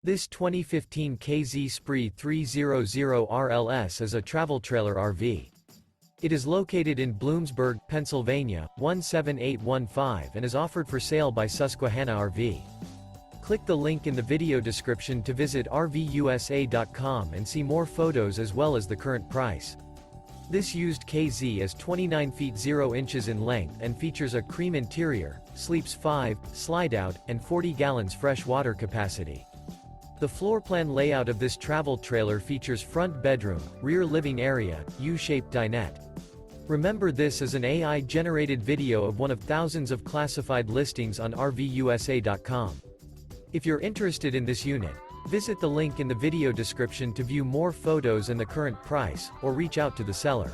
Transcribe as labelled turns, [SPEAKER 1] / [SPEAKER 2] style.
[SPEAKER 1] This 2015 KZ Spree 300 RLS is a travel trailer RV. It is located in Bloomsburg, Pennsylvania, 17815 and is offered for sale by Susquehanna RV. Click the link in the video description to visit RVUSA.com and see more photos as well as the current price. This used KZ is 29 feet 0 inches in length and features a cream interior, sleeps 5, slide-out, and 40 gallons fresh water capacity. The floor plan layout of this travel trailer features front bedroom, rear living area, U-shaped dinette. Remember, this is an AI-generated video of one of thousands of classified listings on RVUSA.com. If you're interested in this unit, visit the link in the video description to view more photos and the current price, or reach out to the seller.